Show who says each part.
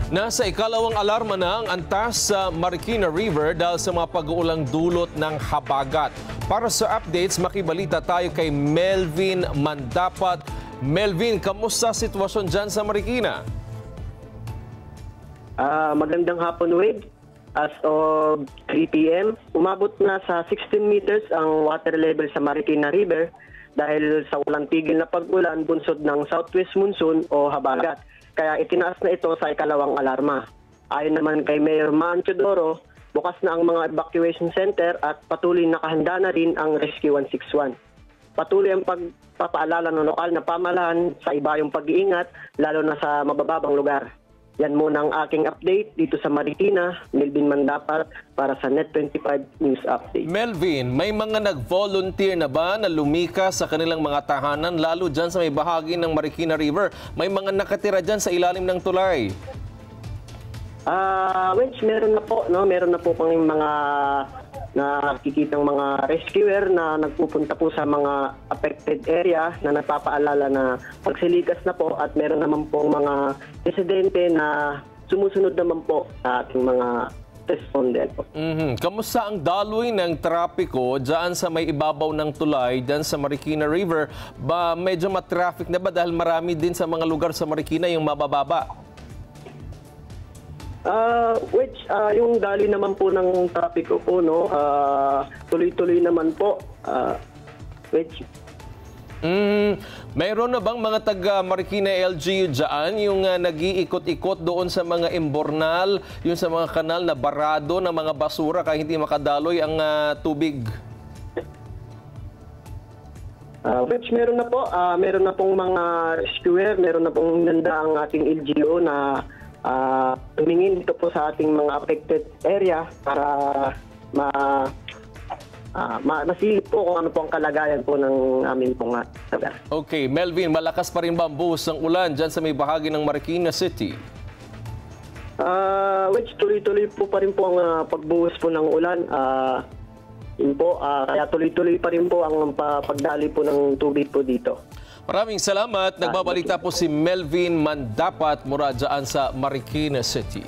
Speaker 1: Nasa ikalawang alarma na ang antas sa Marikina River dahil sa mga pag-uulang dulot ng habagat. Para sa updates, makibalita tayo kay Melvin Mandapat. Melvin, kamusta sitwasyon dyan sa Marikina?
Speaker 2: Magandang hapon, Wade. As of 3 p.m., umabot na sa 16 meters ang water level sa Marikina River dahil sa walang tigil na pag-ulan bunsod ng southwest monsoon o habagat. Kaya itinaas na ito sa ikalawang alarma. Ayon naman kay Mayor Man Teodoro, bukas na ang mga evacuation center at patuloy nakahanda na rin ang Rescue 161. Patuloy ang pagpapaalala ng lokal na pamahalaan sa ibayong pag-iingat, lalo na sa mabababang lugar. Yan muna ang aking update dito sa Marikina. Melvin Mandapat para sa Net25 News Update.
Speaker 1: Melvin, may mga nag-volunteer na ba na lumikas sa kanilang mga tahanan, lalo dyan sa may bahagi ng Marikina River? May mga nakatira dyan sa ilalim ng tulay?
Speaker 2: Meron na po, no? Meron na po pang mga nakikitang mga rescuer na nagpupunta po sa mga affected area na nagpapaalala na pagsilikas na po, at meron naman po mga residente na sumusunod naman po sa ating mga respondent po.
Speaker 1: Kamusta ang daloy ng trapiko dyan sa may ibabaw ng tulay, dyan sa Marikina River? Medyo matraffic na ba dahil marami din sa mga lugar sa Marikina yung mabababa?
Speaker 2: Yung dali naman po ng trapiko po, no, tuloy-tuloy naman po.
Speaker 1: Mayroon na bang mga taga Marikina LGU dyan yung nag-iikot-ikot doon sa mga imbornal, yung sa mga kanal na barado ng mga basura kaya hindi makadaloy ang tubig?
Speaker 2: Meron na po. Meron na pong mga rescuer, meron na pong nanda ang ating LGU na tumingin dito po sa ating mga affected area para masilip po kung ano po ang kalagayan po ng aming pong lugar.
Speaker 1: Okay, Melvin, malakas pa rin ba ang buhos ng ulan dyan sa may bahagi ng Marikina City?
Speaker 2: Tuloy-tuloy po pa rin po ang pagbuhos po ng ulan. Kaya tuloy-tuloy pa rin po ang pagdali po ng tubig po dito.
Speaker 1: Maraming salamat. Nagbabalita po si Melvin Mandapat mula dyan sa Marikina City.